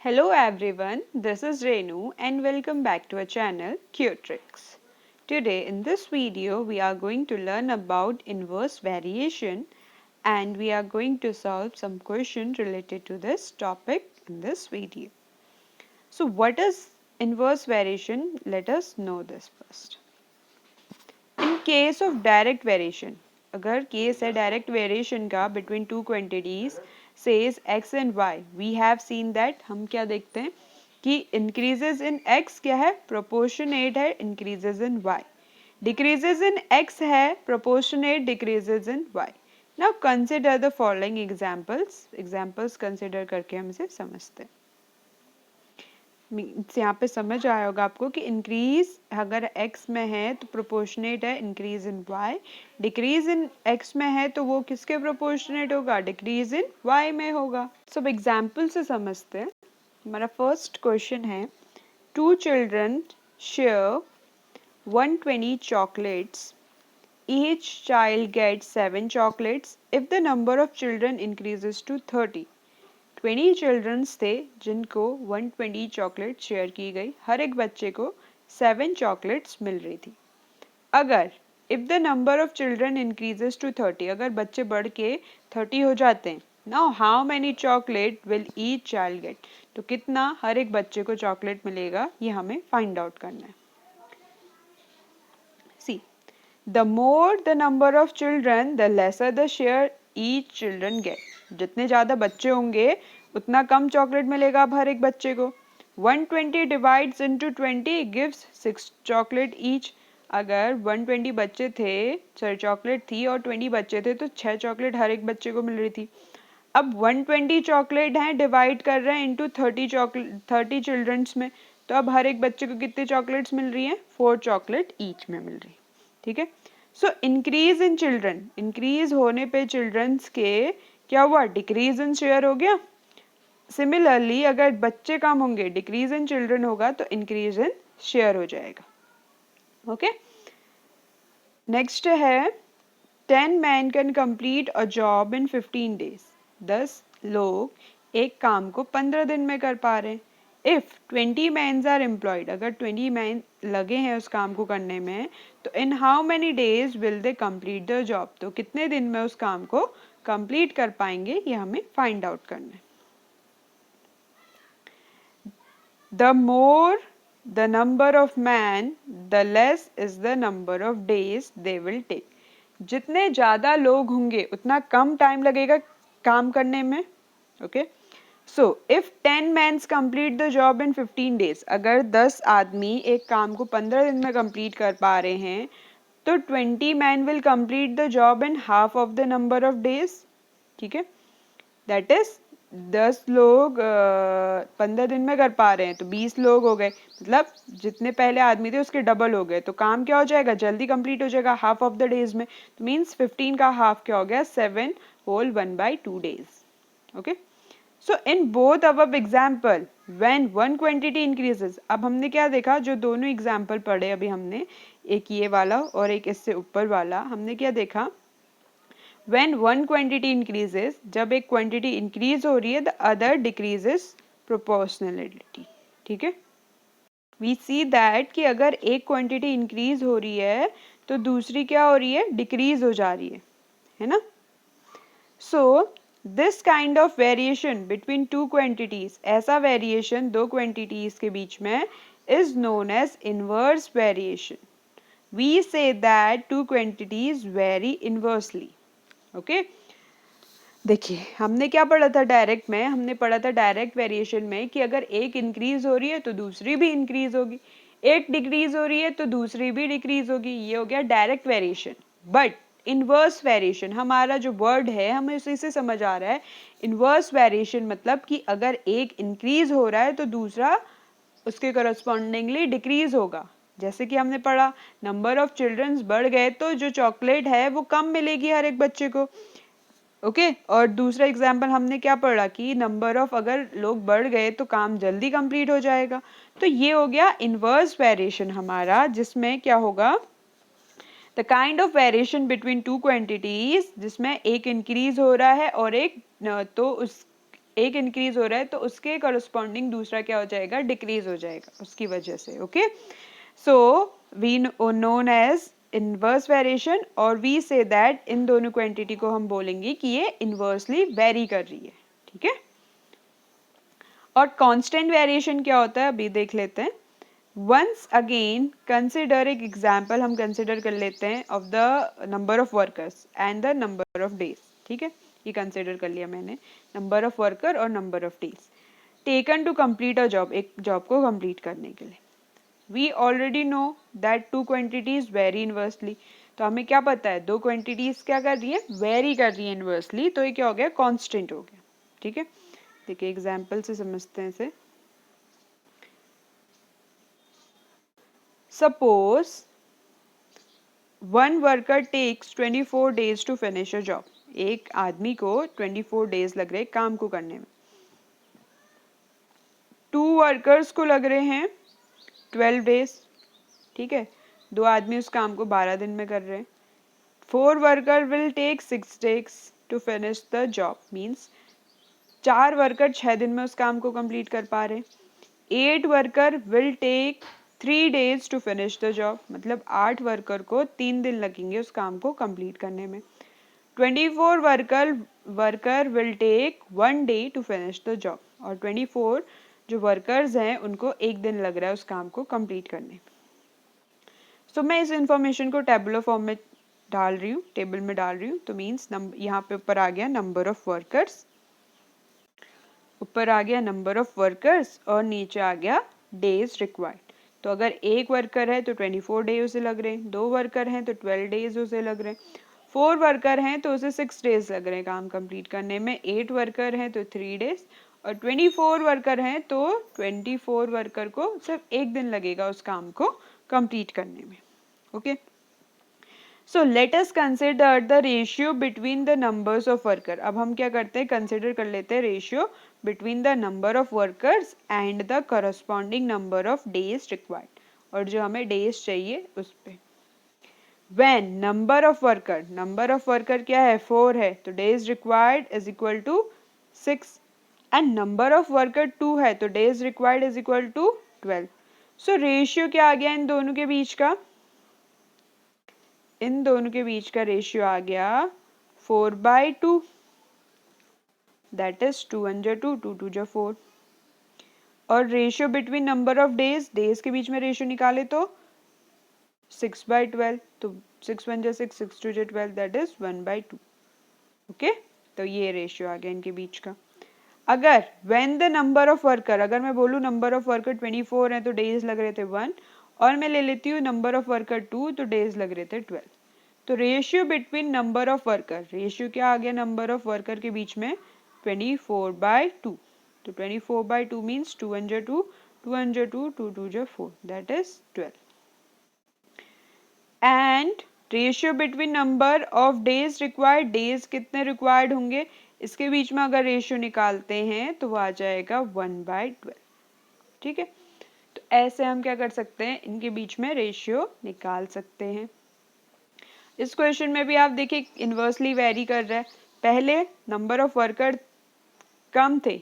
Hello everyone, this is Renu and welcome back to our channel Qtricks. Today in this video we are going to learn about inverse variation and we are going to solve some questions related to this topic in this video. So what is inverse variation? Let us know this first. In case of direct variation, अगर case है direct variation का between two quantities says x and y, we have seen that हम क्या देखते हैं कि increases इन x क्या है प्रोपोर्शनेट है इंक्रीजेस इन y, डिक्रीजेस इन x है proportionate decreases in y. Now consider the following examples consider करके हम इसे समझते हैं. यहाँ पे समझ आया होगा आपको कि इंक्रीज अगर x में है तो प्रोपोर्शनेट है increase in y, decrease in x में है तो वो किसके प्रोपोर्शनेट होगा डिक्रीज इन y में होगा. सब एग्जाम्पल से समझते हैं. हमारा फर्स्ट क्वेश्चन है two children share 120 chocolates. Each child gets 7 chocolates. If the number of children increases to 30, 20 children's थे जिनको 120 चॉकलेट शेयर की गई, हर एक बच्चे को 7 चॉकलेट्स मिल रही थी. अगर if the number of children increases to 30, अगर बच्चे बढ़ के 30 हो जाते हैं, now how many chocolate will each child get, तो कितना हर एक बच्चे को चॉकलेट मिलेगा ये हमें फाइंड आउट करना है. See the more the number of children the lesser the share each children gate. जितने ज़्यादा बच्चे होंगे उतना कम चॉकलेट मिलेगा अब हर एक बच्चे को. 120 divides into 20 gives 6 chocolate each. अगर 120 बच्चे थे, सॉरी चॉकलेट थी और 20 बच्चे थे तो 6 चॉकलेट हर एक बच्चे को मिल रही थी. अब 120 चॉकलेट हैं डिवाइड कर रहे हैं इनटू 30 चिल्ड्रंस में, तो अब हर एक बच्चे को कितने चॉकलेट्स मिल रही हैं 4 चॉकलेट ईच में मिल रही. ठीक है. So increase in children, increase होने पे चिल्ड्रंस के क्या हुआ डिक्रीज इन शेयर हो गया. सिमिलरली अगर बच्चे कम होंगे डिक्रीज इन चिल्ड्रन होगा तो इंक्रीज इन शेयर हो जाएगा. ओके. नेक्स्ट है 10 man can complete a job in 15 days. 10 लोग एक काम को 15 दिन में कर पा रहे हैं. इफ 20 मैन्स आर एम्प्लॉयड, अगर 20 मैन लगे हैं उस काम को करने में, तो in how many days will they complete the job, तो कितने दिन में उस काम को कंप्लीट कर पाएंगे ये हमें फाइंड आउट करना है. The more the number of man the less is the number of days they will take. जितने ज़्यादा लोग होंगे उतना कम टाइम लगेगा काम करने में. Okay. So if 10 mans complete the job in 15 days, अगर 10 आदमी एक काम को 15 दिन में कंप्लीट कर पा रहे हैं तो 20 man will complete the job in half of the number of days. ठीक है. दैट इज 10 लोग 15 दिन में कर पा रहे हैं तो 20 लोग हो गए, मतलब जितने पहले आदमी थे उसके डबल हो गए, तो काम क्या हो जाएगा जल्दी कंप्लीट हो जाएगा हाफ ऑफ द डेज में. तो मीन्स 15 का हाफ क्या हो गया 7 whole 1/2 days. Okay. So in both above example, when one quantity increases, अब हमने क्या देखा जो दोनों एग्जाम्पल पढ़े अभी हमने, एक ये वाला और एक इससे ऊपर वाला, हमने क्या देखा when one quantity increases, जब एक क्वांटिटी इंक्रीज हो रही है the other decreases proportionality. ठीक है. We see that कि अगर एक क्वांटिटी इंक्रीज हो रही है तो दूसरी क्या हो रही है डिक्रीज हो जा रही है ना. So this kind of variation between two quantities, ऐसा वेरिएशन दो क्वांटिटीज के बीच में is known as inverse variation. We say that two quantities vary inversely. Okay. देखिए हमने क्या पढ़ा था डायरेक्ट में, हमने पढ़ा था डायरेक्ट वेरिएशन में कि अगर एक इंक्रीज हो रही है तो दूसरी भी इंक्रीज होगी, एक डिक्रीज हो रही है तो दूसरी भी डिक्रीज होगी. ये हो गया direct variation. But inverse variation, हमारा जो वर्ड है हमें उसी से समझ आ रहा है. इनवर्स वेरिएशन मतलब कि अगर एक इंक्रीज हो रहा है तो दूसरा उसके करस्पॉन्डिंगली डिक्रीज होगा. जैसे कि हमने पढ़ा नंबर ऑफ चिल्ड्रंस बढ़ गए तो जो चॉकलेट है वो कम मिलेगी हर एक बच्चे को. ओके. और दूसरा एग्जाम्पल हमने क्या पढ़ा कि नंबर ऑफ अगर लोग बढ़ गए तो काम जल्दी कंप्लीट हो जाएगा. तो ये हो गया इनवर्स वेरिएशन हमारा, जिसमें क्या होगा the kind of variation between two quantities जिसमें एक इंक्रीज हो रहा है और एक तो उस एक इंक्रीज हो रहा है तो उसके करस्पॉन्डिंग दूसरा क्या हो जाएगा, डिक्रीज हो जाएगा उसकी वजह से। Okay, so we known as inverse variation, और वी से दैट इन दोनों क्वांटिटी को हम बोलेंगे कि ये इनवर्सली वेरी कर रही है। ठीक है, और कांस्टेंट वेरिएशन क्या होता है अभी देख लेते हैं। वंस अगेन कंसिडर, एक एग्जाम्पल हम कंसिडर कर लेते हैं of the number of workers and the number of days. ठीक है, ये कंसिडर कर लिया मैंने, नंबर ऑफ वर्कर और number of days taken to complete a job, एक जॉब को कंप्लीट करने के लिए। We already know that two quantities vary inversely, तो हमें क्या पता है, दो क्वांटिटीज क्या कर रही है, वेरी कर रही है इनवर्सली, तो ये क्या हो गया, कांस्टेंट हो गया। ठीक है, देखिए एग्जाम्पल से समझते हैं इसे। Suppose one worker takes 24 days to finish a job, एक आदमी को 24 डेज लग रहे काम को करने में। टू वर्कर्स को लग रहे हैं 12 डेज। ठीक है, दो आदमी उस काम को 12 दिन में कर रहे हैं। Four worker will take 6 days to finish the job, means चार वर्कर 6 दिन में उस काम को कंप्लीट कर पा रहे। 8 worker will take 3 days to finish the job, मतलब 8 वर्कर को 3 दिन लगेंगे उस काम को कंप्लीट करने में। 24 worker will take 1 day to finish the job, और 24 जो वर्कर्स हैं उनको एक दिन लग रहा है उस काम को कंप्लीट करने में। सो मैं इस इंफॉर्मेशन को टेबुलर फॉर्म में डाल रही हूँ, टेबल में डाल रही हूँ, तो मीन्स यहाँ पे ऊपर आ गया नंबर ऑफ वर्कर्स, ऊपर आ गया नंबर ऑफ वर्कर्स और नीचे आ गया डेज रिक्वायर्ड। तो अगर एक वर्कर है तो 24 डे उसे लग रहे हैं, दो वर्कर हैं तो 12 डेज उसे लग रहे हैं, फोर वर्कर हैं तो उसे 6 डेज लग रहे हैं काम कंप्लीट करने में, 8 वर्कर हैं तो 3 डेज, और 24 वर्कर हैं तो 24 वर्कर को सिर्फ एक दिन लगेगा उस काम को कंप्लीट करने में। Okay, so let us consider the ratio between the numbers of worker. अब हम क्या करते हैं, कंसिडर कर लेते हैं ratio between the number of workers and the corresponding number of days required, और जो हमें डेज चाहिए उस पे। When नंबर ऑफ वर्कर क्या है, 4 है, तो days required is equal to 6, and number of worker 2 है तो days required is equal to 12। So ratio क्या आ गया इन दोनों के बीच का, इन दोनों के बीच का रेशियो आ गया 4/2, दैट इज 2 1 2, 2 2 4। और ratio between number of days, days के बीच में रेशियो निकाले तो 6/12, तो 6 1 6, 6 2 12, दैट इज 1/2। ओके, तो ये रेशियो आ गया इनके बीच का। अगर when the number of worker, अगर मैं बोलूँ नंबर ऑफ वर्कर 24 है तो डेज लग रहे थे 1, और मैं ले लेती हूँ नंबर ऑफ वर्कर 2 तो डेज लग रहे थे 12, तो ratio between number of worker, ratio क्या आ गया नंबर ऑफ वर्कर के बीच में, 24/2, तो 24/2 means 2 1 2, 2 1 2, 2 2 4, that is 12। And ratio between number of days required, days कितने रिक्वायर्ड होंगे, इसके बीच में अगर रेशियो निकालते हैं तो वो आ जाएगा 1/12। ठीक है, तो ऐसे हम क्या कर सकते हैं, इनके बीच में रेशियो निकाल सकते हैं। इस क्वेश्चन में भी आप देखिए इन्वर्सली वेरी कर रहा है, पहले नंबर ऑफ वर्कर कम थे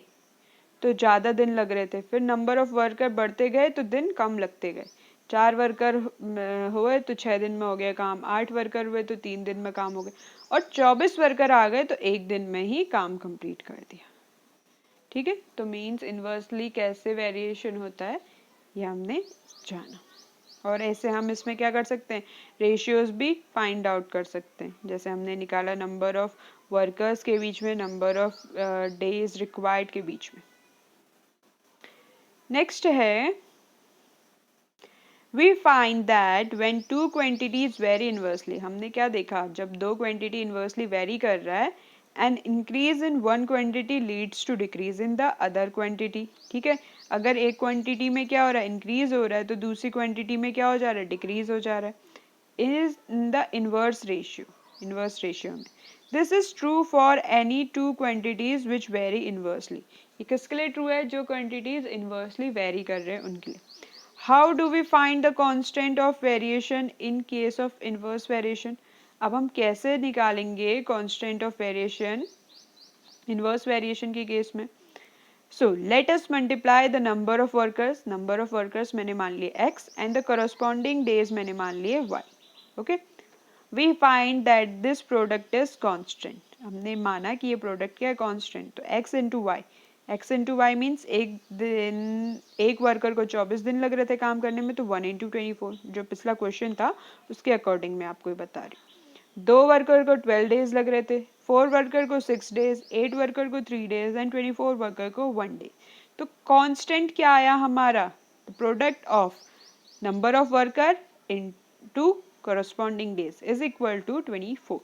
तो ज़्यादा दिन लग रहे थे, फिर नंबर ऑफ वर्कर बढ़ते गए तो दिन कम लगते गए, 4 वर्कर हुए तो 6 दिन में हो गया काम, 8 वर्कर हुए तो 3 दिन में काम हो गया, और 24 वर्कर आ गए तो एक दिन में ही काम कंप्लीट कर दिया। ठीक है, तो मीन्स इन्वर्सली कैसे वेरिएशन होता है ये हमने जाना, और ऐसे हम इसमें क्या कर सकते हैं, रेशियोज भी फाइंड आउट कर सकते हैं, जैसे हमने निकाला नंबर ऑफ वर्कर्स के बीच में, नंबर ऑफ डेज रिक्वायर्ड के बीच में। नेक्स्ट है, we find that when two quantities vary inversely, हमने क्या देखा, जब दो क्वांटिटी इनवर्सली वेरी कर रहा है, and increase in one quantity leads to decrease in the other quantity. ठीक है, अगर एक क्वांटिटी में क्या हो रहा है, इंक्रीज हो रहा है, तो दूसरी क्वांटिटी में क्या हो जा रहा है, डिक्रीज हो जा रहा है, is in the inverse ratio में। This is true for any two quantities which vary inversely, ये किसके लिए ट्रू है, जो क्वांटिटीज इनवर्सली वेरी कर रहे हैं उनके लिए। How do we find the constant of variation in case of inverse variation? अब हम कैसे निकालेंगे constant of variation inverse variation के केस में, So let us multiply the number of workers. Number of workers मैंने मान लिए x and the corresponding days मैंने मान लिए y. Okay. We find that this product is constant. हमने माना कि ये प्रोडक्ट क्या है constant. तो x into y. x into y means एक वर्कर को 24 दिन लग रहे थे काम करने में, तो 1 into 24 जो पिछला क्वेश्चन था उसके अकॉर्डिंग मैं आपको बता रही हूँ. 2 वर्कर को 12 डेज लग रहे थे, 4 वर्कर को 6 डेज, 8 वर्कर को 3 डेज एंड 24 वर्कर को 1 डे. तो कांस्टेंट क्या आया हमारा? Product of number of worker into corresponding days is equal to 24.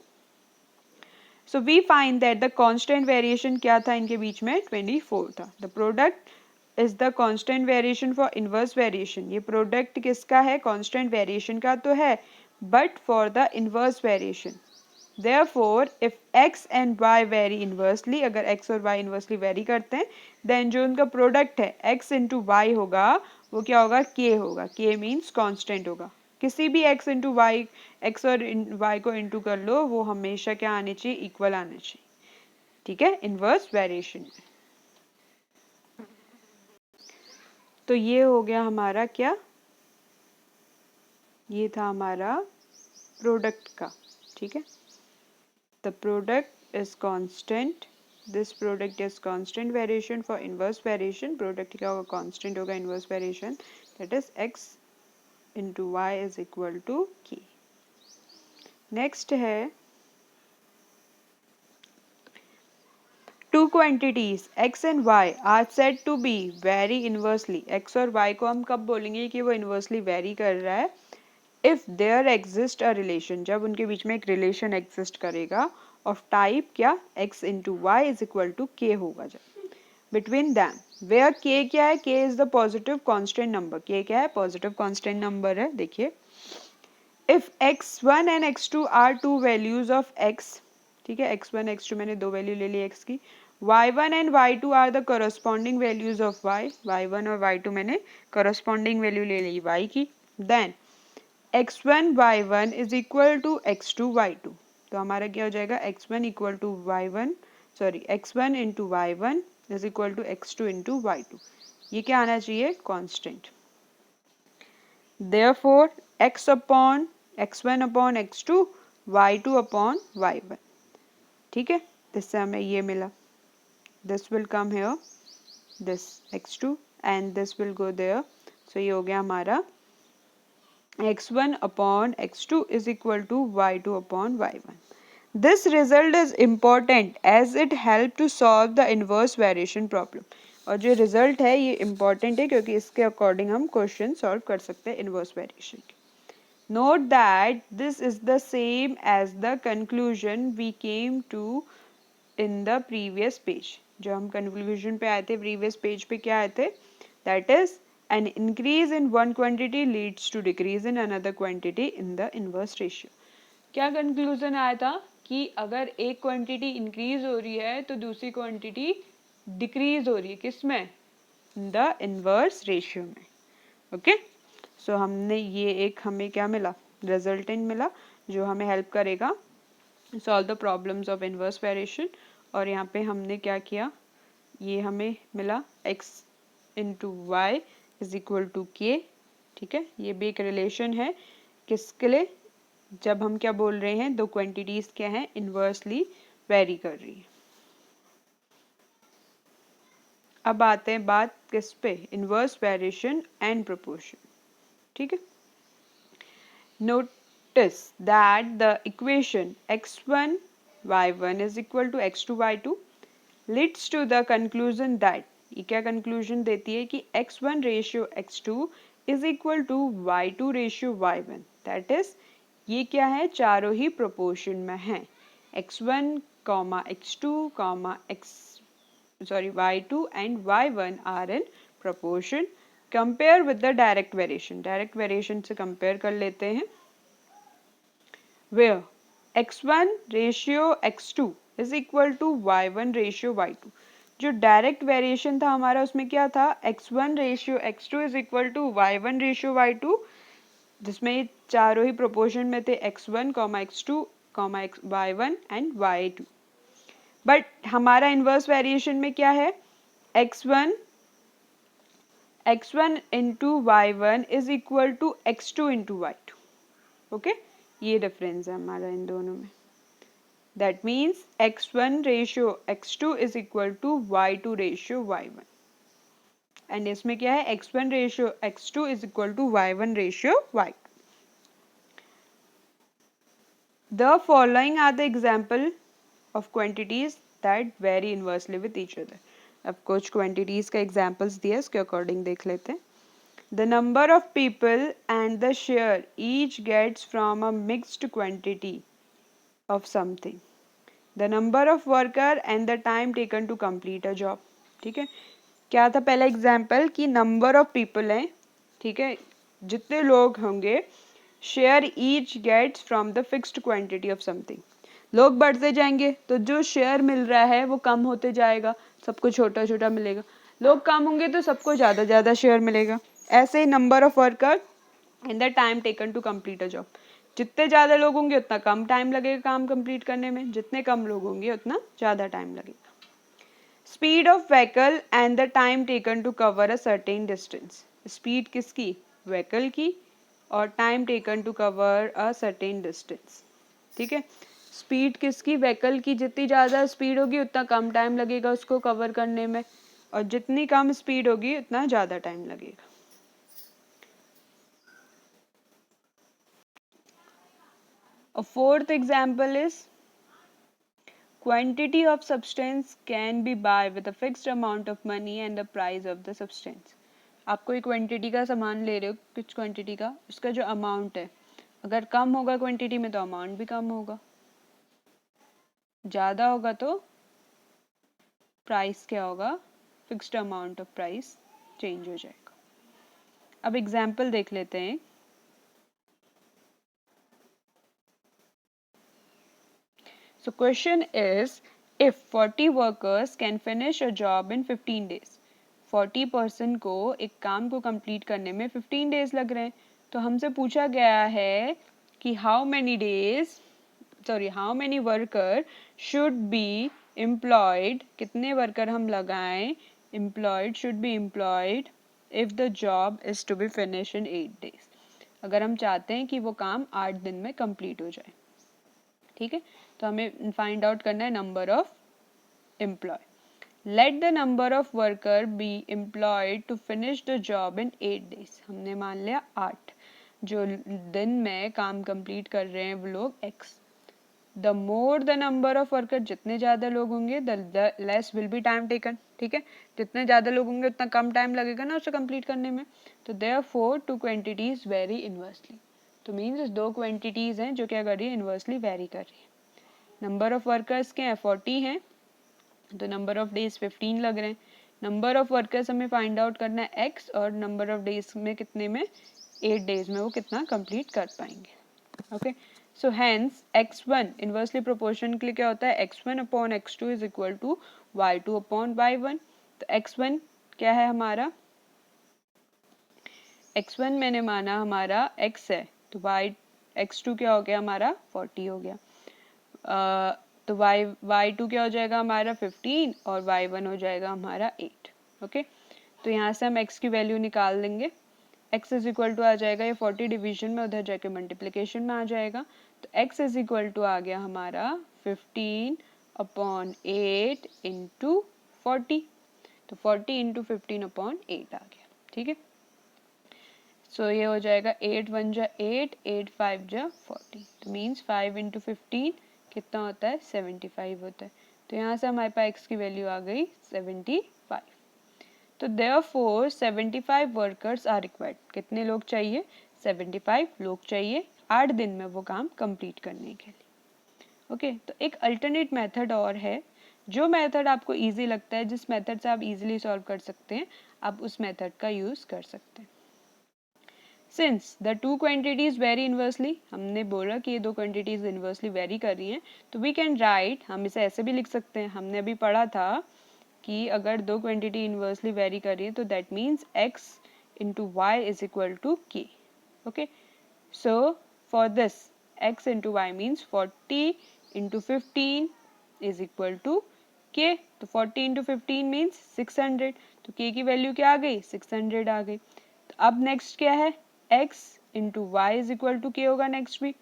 So we find that the constant variation क्या था इनके बीच में? 24 था. The product is the constant variation for inverse variation. ये product किसका है? Constant variation का तो है, but for the inverse variation. Therefore, if x and y vary inversely, अगर x और y inversely vary करते हैं, then जो उनका product है x into y होगा, वो क्या होगा? k होगा. k means constant होगा. किसी भी x into y, x और y को into कर लो, वो हमेशा क्या आने चाहिए? Equal आने चाहिए. ठीक है? Inverse variation में. तो ये हो गया हमारा क्या? ये था हमारा product का. ठीक है? The product is constant. This product is constant variation for inverse variation. Product क्या होगा? Constant होगा inverse variation. That is x into y is equal to k. Next है two quantities x and y are said to be vary inversely. x और y को हम कब बोलेंगे कि वो inversely vary कर रहा है? If there exist a relation, जब उनके बीच में एक relation exist करेगा of type क्या? x into y is equal to k होगा जब between them, where k क्या है? k is the positive constant number. k क्या है? Positive constant number है. देखिए, if x1 and x2 are two values of x, ठीक है, x1 x2 मैंने दो वैल्यू ले ली x की, y1 and y2 are the corresponding values of y, y1 और y2 मैंने corresponding वैल्यू ले ली y की, then x1 y1 is equal to x2 y2. तो हमारा क्या हो जाएगा? x1 equal to y1, sorry x1 into y1 is equal to x2 into y2. ये क्या आना चाहिए? Constant. Therefore x upon x1 upon x2, y2 upon y1. ठीक है? इससे हमें ये मिला. This will come here, this x2 and this will go there. So ये हो गया हमारा x1 upon x2 is equal to y2 upon y1. This result is important as it help to solve the inverse variation problem. और जो result है ये important है क्योंकि इसके according हम question solve कर सकते हैं inverse variation के. Note that this is the same as the conclusion we came to in the previous page. जो हम conclusion पे आए थे previous page पे क्या आए थे? That is an increase in one quantity leads to decrease in another quantity in the inverse ratio. क्या conclusion आया था कि अगर एक quantity increase हो रही है तो दूसरी quantity decrease हो रही है. किसमें? The inverse ratio में. Okay? So हमने ये एक हमें क्या मिला? Resultant मिला जो हमें help करेगा solve the problems of inverse variation. और यहाँ पे हमने क्या किया? ये हमें मिला x into y is equal to k. ठीक है? ये भी एक relation है किसके लिए? जब हम क्या बोल रहे हैं? दो क्वांटिटीज क्या हैं? इनवर्सली वेरी कर रही है. अब आते हैं बात किस पे? Inverse variation and proportion. ठीक है? Notice that the equation x1 y1 is equal to x2 y2 leads to the conclusion that, ये क्या कंक्लूजन देती है कि x1 ratio x2 is equal to y2 ratio y1. That is ये क्या है? चारों ही प्रोपोर्शन में है. x1, x2, y2 and y1 are in proportion. Compare with the direct variation. Direct variation से कंपेयर कर लेते हैं. Where x1 ratio x2 is equal to y1 ratio y2. जो डायरेक्ट वेरिएशन था हमारा उसमें क्या था? x1 ratio x2 is equal to y1 ratio y2, जिसमें ये चारों ही प्रोपोर्शन में थे x1, x2, y1 and y2. But हमारा इनवर्स वेरिएशन में क्या है? x1 into y1 is equal to x2 into y2. Okay, ये डिफरेंस है हमारा इन दोनों में. That means x1 ratio x2 is equal to y2 ratio y1. And इसमें क्या है, x1 ratio x2 is equal to y1 ratio y. The following are the example of quantities that vary inversely with each other. अब कुछ quantities का examples दिए, इसके according देख लेते हैं. The number of people and the share each gets from a mixed quantity of something. The number of worker and the time taken to complete a job. ठीक है, क्या था पहला एग्जाम्पल कि नंबर ऑफ पीपल हैं, ठीक है, जितने लोग होंगे, share each gets from the fixed quantity of something. लोग बढ़ते जाएंगे तो जो शेयर मिल रहा है वो कम होते जाएगा, सबको छोटा छोटा मिलेगा. लोग कम होंगे तो सबको ज़्यादा ज़्यादा शेयर मिलेगा. ऐसे ही number of worker in the time taken to complete a job. जितने ज़्यादा लोग होंगे उतना कम टाइम लगेगा काम कंप्लीट करने में, जितने कम लोग होंगे उतना ज़्यादा टाइम लगेगा. Speed of vehicle and the time taken to cover a certain distance. Speed किसकी, व्हीकल की, और time taken to cover a certain distance. ठीक है, स्पीड किसकी, व्हीकल की. जितनी ज़्यादा स्पीड होगी उतना कम टाइम लगेगा उसको कवर करने में, और जितनी कम स्पीड होगी उतना ज़्यादा टाइम लगेगा. A fourth example is quantity of substance can be buy with a fixed amount of money and the price of the substance. आप कोई क्वांटिटी का सामान ले रहे हो, कुछ क्वांटिटी का, उसका जो अमाउंट है, अगर कम होगा क्वांटिटी में तो अमाउंट भी कम होगा, ज़्यादा होगा तो प्राइस क्या होगा, fixed amount of price change हो जाएगा. अब एग्जाम्पल देख लेते हैं. So question is, if 40 workers can finish a job in 15 days, 40% को एक काम को कंप्लीट करने में 15 डेज लग रहे हैं, तो हमसे पूछा गया है कि how many worker should be employed, कितने वर्कर हम लगाएं, employed should be employed if the job is to be finish in 8 days. अगर हम चाहते हैं कि वो काम 8 दिन में कंप्लीट हो जाए. ठीक है, तो हमें फाइंड आउट करना है number of employ. Let the number of worker be employed to finish the job in 8 days. हमने मान लिया 8 जो दिन में काम कंप्लीट कर रहे हैं वो लोग x. The more the number of worker, जितने ज़्यादा लोग होंगे the less will be time taken. ठीक है, जितने ज़्यादा लोग होंगे उतना कम टाइम लगेगा ना उसे कंप्लीट करने में. तो therefore to quantities vary inversely. तो मीन्स दो क्वांटिटीज़ हैं जो क्या कर रही है, इनवर्सली वेरी कर रही है. नंबर ऑफ वर्कर्स के हैं 40 हैं, तो नंबर ऑफ डेज 15 लग रहे हैं. नंबर ऑफ वर्कर्स हमें फाइंड आउट करना है x, और नंबर ऑफ डेज में कितने में, 8 डेज में वो कितना कंप्लीट कर पाएंगे. Okay, so hence x1 inversely proportion के लिए क्या होता है, x1 upon x2 is equal to y2 upon y1. तो x1 क्या है हमारा, x1 मैंने माना हमारा x है, तो x2 क्या हो गया हमारा 40 हो गया. तो y2 क्या हो जाएगा हमारा 15 और y1 हो जाएगा हमारा 8. ओके, तो यहाँ से हम x की वैल्यू निकाल देंगे. x इज इक्वल टू आ जाएगा, ये 40 डिवीजन में उधर जाके मल्टीप्लिकेशन में आ जाएगा. तो x इज इक्वल टू आ गया हमारा 15 अपॉन 8 इंटू 40. तो 40 इंटू 15 अपॉन 8 आ गया. ठीक है, सो ये हो जाएगा 8 1 जा 8, 8 5 जा 40. तो मीन्स 5 इंटू 15 कितना होता है, 75 होता है. तो यहाँ से हमारे पास x की वैल्यू आ गई 75. तो देयरफॉर 75 वर्कर्स आर रिक्वायर्ड. कितने लोग चाहिए, 75 लोग चाहिए 8 दिन में वो काम कंप्लीट करने के लिए. ओके, तो एक अल्टरनेट मेथड और है. जो मेथड आपको इजी लगता है, जिस मेथड से आप इजीली सॉल्व कर सकते हैं, आप उस मेथड का यूज़ कर सकते हैं. Since the two quantities vary inversely, हमने बोला कि ये दो क्वांटिटीज इनवर्सली वेरी कर रही हैं, तो वी कैन राइट, हम इसे ऐसे भी लिख सकते हैं. हमने अभी पढ़ा था कि अगर दो क्वांटिटी इनवर्सली वेरी कर रही है तो that means x into y is equal to k. Okay, so for this x into y means 40 into 15 is equal to k, तो 40 इंटू 15 मीन्स 600, तो k की वैल्यू क्या आ गई, 600 आ गई। तो अब नेक्स्ट क्या है, x into y is equal to k होगा नेक्स्ट भी।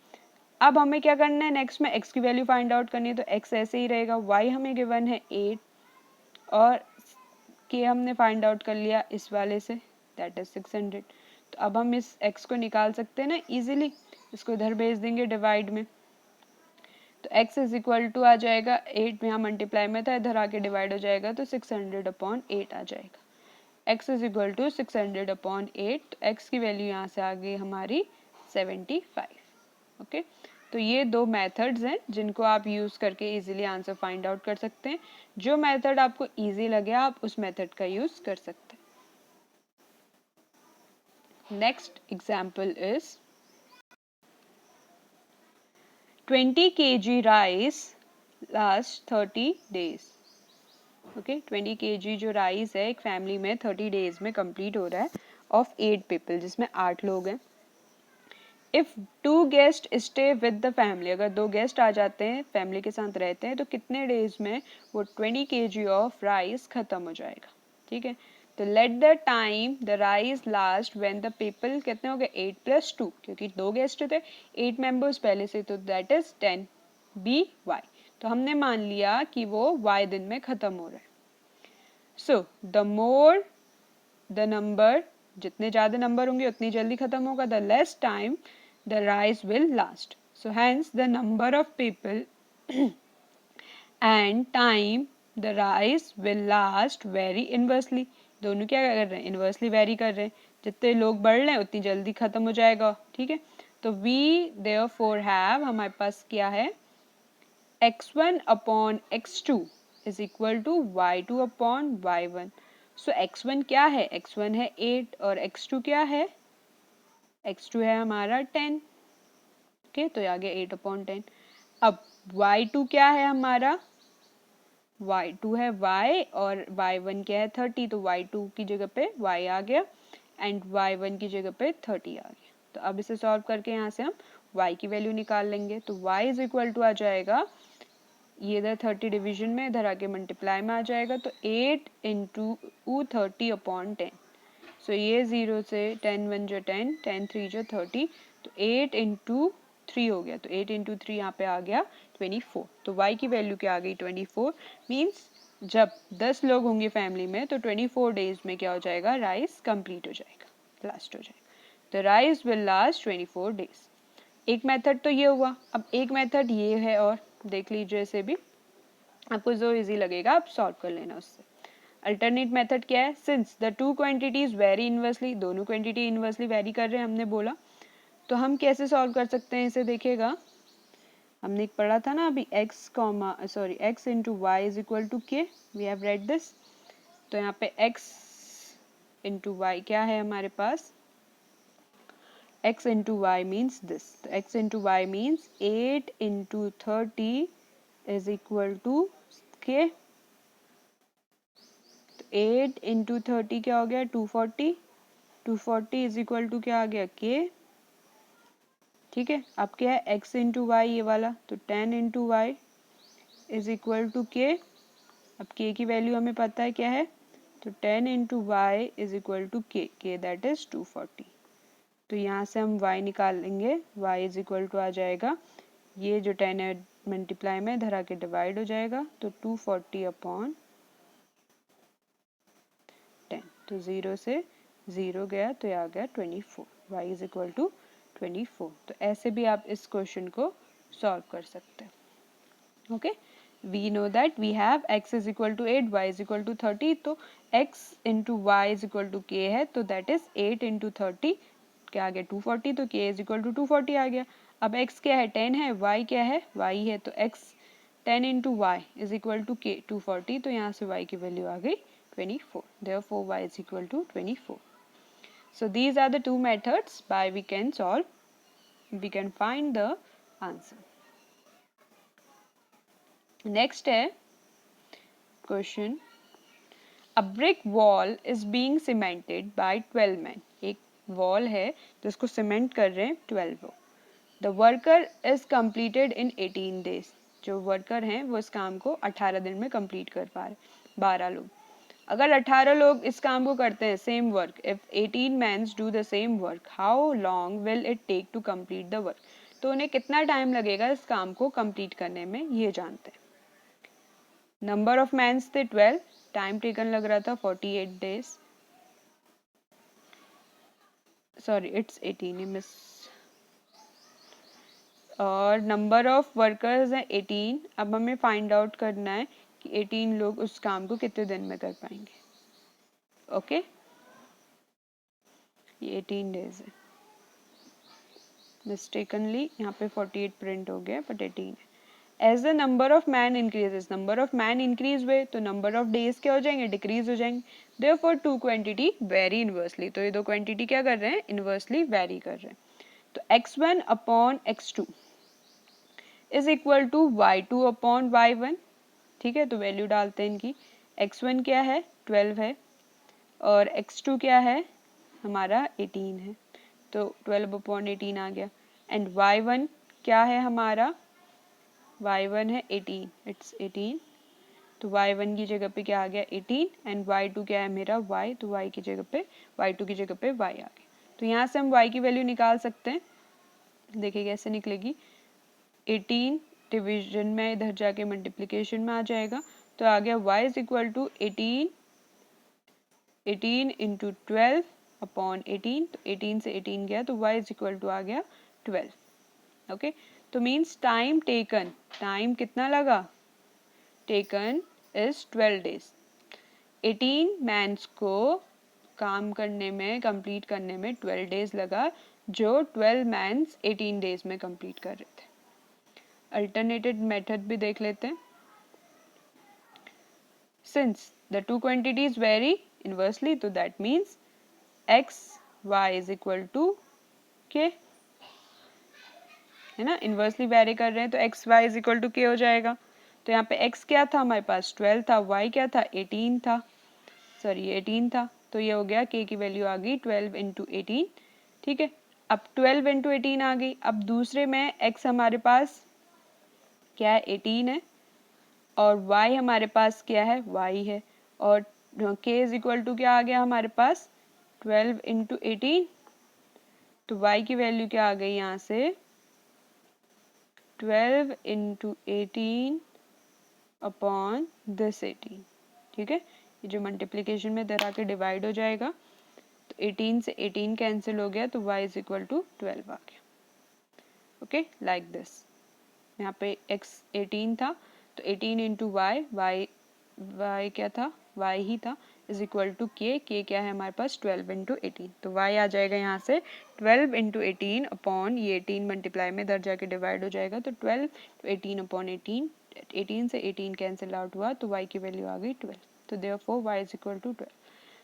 अब हमें क्या करना है, नेक्स्ट में x की वैल्यू फाइंड आउट करनी है, तो x ऐसे ही रहेगा, y हमें गिवन है 8 और k हमने फाइंड आउट कर लिया इस वाले से, दैट इज 600। तो अब हम इस x को निकाल सकते हैं ना इजीली, इसको इधर भेज देंगे डिवाइड में, तो x इज इक्वल टू आ जाएगा 8 में, यहाँ मल्टीप्लाई में था, इधर आके डिवाइड हो जाएगा तो 600 अपॉन 8 आ जाएगा। x is equal to 600 upon 8, तो x की वैल्यू यहाँ से आ गई हमारी 75। ओके, तो ये दो मेथड्स हैं जिनको आप यूज़ करके इजीली आंसर फाइंड आउट कर सकते हैं। जो मेथड आपको इजी लगे आप उस मेथड का यूज़ कर सकते हैं। Next example is 20 kg rice last 30 days. Okay, 20 kg जो राइस है एक फैमिली में 30 डेज में कंप्लीट हो रहा है ऑफ 8 पीपल, जिसमें 8 लोग हैं। If 2 guest stay with the family, अगर 2 गेस्ट आ जाते हैं फैमिली के साथ रहते हैं, तो कितने डेज में वो 20 kg ऑफ राइस खत्म हो जाएगा। ठीक है, तो let the time the rice last when the people, कितने हो गए 8 प्लस 2, क्योंकि 2 गेस्ट थे 8 मेंबर्स पहले से, तो दैट इज 10 बी वाई। तो हमने मान लिया कि वो y दिन में खत्म हो रहा है। So the more the number, जितने ज़्यादा नंबर होंगे उतनी जल्दी खत्म होगा, the less time the rice will last. So hence the number of people and time the rice will last vary inversely. दोनों क्या कर रहे हैं, इन्वर्सली वेरी कर रहे हैं, जितने लोग बढ़ रहे हैं उतनी जल्दी खत्म हो जाएगा। ठीक है, तो we therefore have, हमारे पास क्या है, x1 upon x2 is equal to y2 upon y1। So x1 क्या है, x1 है 8 और x2 क्या है, x2 है हमारा 10। ओके, तो आ गया 8 अपॉन 10। अब y2 क्या है हमारा, y2 है y और y1 क्या है 30, तो y2 की जगह पे y आ गया एंड y1 की जगह पे 30 आ गया। तो अब इसे सॉल्व करके यहाँ से हम y की वैल्यू निकाल लेंगे, तो y इज इक्वल टू आ जाएगा, ये इधर 30 डिवीजन में, इधर आके मल्टीप्लाई में आ जाएगा, तो 8 इंटू 30 अपॉन 10। सो ये 0 से 10 1 जो 10, 10 3 जो 30, तो 8 इंटू 3 हो गया, तो 8 इंटू 3 यहाँ पे आ गया 24। तो y की वैल्यू क्या आ गई 24, मीन्स जब 10 लोग होंगे फैमिली में तो 24 डेज में क्या हो जाएगा, राइस कंप्लीट हो जाएगा, लास्ट हो जाएगा। तो राइस विल लास्ट 24 डेज। एक मेथड तो ये हुआ, अब एक मेथड ये है और देख लीजिए, इसे भी आपको जो इजी लगेगा आप सॉल्व कर लेना उससे। अल्टरनेट मेथड क्या है, since the two quantities vary inversely, दोनों क्वांटिटी इनवर्सली वेरी कर रहे हैं हमने बोला, तो हम कैसे सॉल्व कर सकते हैं इसे, देखिएगा हमने पढ़ा था ना अभी x into y is equal to k, we have read this. तो यहाँ पे x इंटू वाई क्या है हमारे पास, x into y means this, तो x into y means 8 into 30 is equal to k, 8 into 30 क्या हो गया 240, 240 इज इक्वल टू क्या आ गया के। ठीक है, अब क्या है x इंटू वाई ये वाला, तो 10 into y is equal to k. अब k की वैल्यू हमें पता है क्या है, तो 10 into y is equal to k that is 240। तो यहाँ से हम y निकाल लेंगे, y इज इक्वल टू आ जाएगा, ये जो 10 है मल्टीप्लाई में इधर आके डिवाइड हो जाएगा, तो 240 अपॉन 10, तो 0 से 0 गया तो ये आ गया 24, y इज इक्वल टू 24। तो ऐसे भी आप इस क्वेश्चन को सॉल्व कर सकते हैं। Okay, we know that we have x is equal to 8, y is equal to 30, तो x into y is equal to k है, तो दैट इज 8 इंटू 30 क्या आ गया 240, तो k इज इक्वल टू 240 आ गया। अब x क्या है 10 है, y क्या है y है, तो x 10 into y is equal to k 240, तो यहाँ से y की वैल्यू आ गई 24, therefore y is equal to 24. So these are the two methods by we can find the answer. Next है question, a brick wall is being cemented by 12 men. एक wall है जिसको cement कर रहे हैं 12 लोग. The worker is completed in 18 days. जो worker हैं वो इस काम को 18 दिन में कंप्लीट कर पा रहे, 12 लोग। अगर 18 लोग इस काम को करते हैं same work, if 18 mans do the same work, how long will it take to complete the work, तो उन्हें कितना टाइम लगेगा इस काम को कंप्लीट करने में, ये जानते हैं। नंबर ऑफ मैन्स थे 12, टाइम टेकन लग रहा था 48 डेज, सॉरी इट्स 18 मिस, और नंबर ऑफ वर्कर्स है 18। अब हमें फाइंड आउट करना है कि 18 लोग उस काम को कितने दिन में कर पाएंगे। ओके ये 18 डेज है, मिस्टेकनली यहाँ पे 48 प्रिंट हो गया बट 18 है। As the number of man increases, number of man increase हुए तो नंबर ऑफ डेज क्या हो जाएंगे, डिक्रीज हो जाएंगे। Therefore two quantity vary inversely, तो ये दो क्वांटिटी क्या कर रहे हैं, इनवर्सली वेरी कर रहे हैं। तो x1 upon x2 is equal to y2 upon y1, ठीक है। तो वैल्यू डालते हैं इनकी, x1 क्या है 12 है और x2 क्या है हमारा 18 है, तो 12 अपॉन 18 आ गया। एंड y1 क्या है हमारा, y1 है 18, इट्स 18, तो y1 की जगह पे क्या आ गया 18, एंड y2 क्या है मेरा y, तो y की जगह पे y2 की जगह पे y आ गया। तो यहाँ से हम y की वैल्यू निकाल सकते हैं, देखिए कैसे निकलेगी, 18 डिवीजन में इधर जाके मल्टीप्लिकेशन में आ जाएगा, तो आ गया y is equal to 18 into 12 upon 18, तो 18 से 18 गया तो y इज इक्वल टू आ गया 12। ओके तो मीन्स टाइम टेकन, टाइम कितना लगा, टेकन इज 12 डेज। 18 मैन्स को काम करने में, कंप्लीट करने में 12 डेज लगा, जो 12 मैन्स 18 डेज में कंप्लीट कर रहे थे। अल्टरनेटेड मेथड भी देख लेते हैं। Since the two quantities vary inversely, so that means x y is equal to k, है ना, इन्वर्सली वेरी कर रहे हैं तो x y is equal to k हो जाएगा। तो यहाँ पे x क्या था हमारे पास 12 था, y क्या था 18 था, सॉरी 18 था, तो ये हो गया k की वैल्यू आ गई 12 इंटू 18, ठीक है। अब 12 इंटू 18 आ गई, अब दूसरे में x हमारे पास क्या है 18 है और y हमारे पास क्या है y है, और k इज इक्वल टू क्या आ गया हमारे पास 12 इंटू 18, तो y की वैल्यू क्या आ गई यहाँ से 12 इंटू 18 अपॉन दिस 18, ठीक है। ये जो मल्टीप्लिकेशन में इधर आके डिवाइड हो जाएगा, तो 18 से 18 कैंसिल हो गया, तो y इज इक्वल टू 12 आ गया। ओके लाइक दिस, यहाँ पे x 18 था तो 18 इंटू y क्या था y ही था, इज इक्वल टू k क्या है हमारे पास 12 इंटू 18, तो y आ जाएगा यहाँ से 12 इंटू 18 अपॉन ये 18 मल्टीप्लाई में इधर जाके डिवाइड हो जाएगा, तो 12 तो 18 अपॉन 18, 18 से 18 कैंसिल आउट हुआ तो y की वैल्यू आ गई 12, तो therefore y is equal to 12।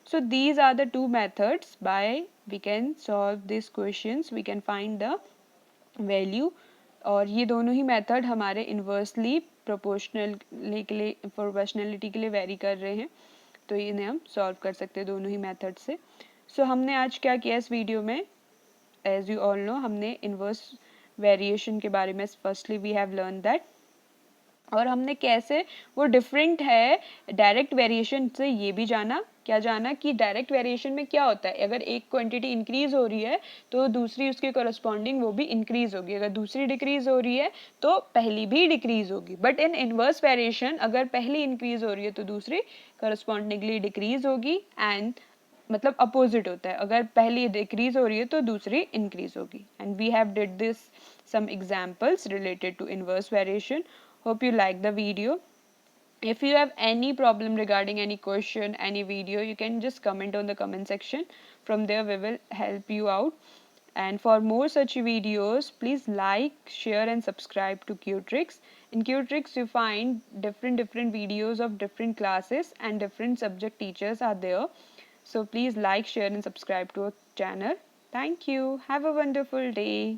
So these are the two methods by we can solve these questions, we can find the value, और ये दोनों ही मेथड हमारे इन्वर्सली प्रोपोर्शनलिटी के लिए वेरी कर रहे हैं, तो इन्हें हम सॉल्व कर सकते हैं दोनों ही मेथड से। सो हमने आज क्या किया इस वीडियो में, एज यू ऑल नो हमने इन्वर्स वेरिएशन के बारे में firstly we have learn that, और हमने कैसे वो डिफरेंट है डायरेक्ट वेरिएशन से, ये भी जाना, क्या जाना कि डायरेक्ट वेरिएशन में क्या होता है, अगर एक क्वांटिटी इंक्रीज हो रही है तो दूसरी उसके करस्पॉन्डिंग वो भी इंक्रीज होगी, अगर दूसरी डिक्रीज हो रही है तो पहली भी डिक्रीज होगी। बट इन इनवर्स वेरिएशन अगर पहली इंक्रीज हो रही है तो दूसरी करस्पॉन्डिंगली डिक्रीज होगी, एंड मतलब अपोजिट होता है, अगर पहली डिक्रीज हो रही है तो दूसरी इंक्रीज होगी। And we have did this some examples related to inverse variation. Hope you like the video. If you have any problem regarding any question, any video, you can just comment on the comment section. From there we will help you out. And for more such videos, please like, share and subscribe to Qtrix. In Qtrix you find different videos of different classes and different subject teachers are there. So please like, share and subscribe to our channel. Thank you. Have a wonderful day.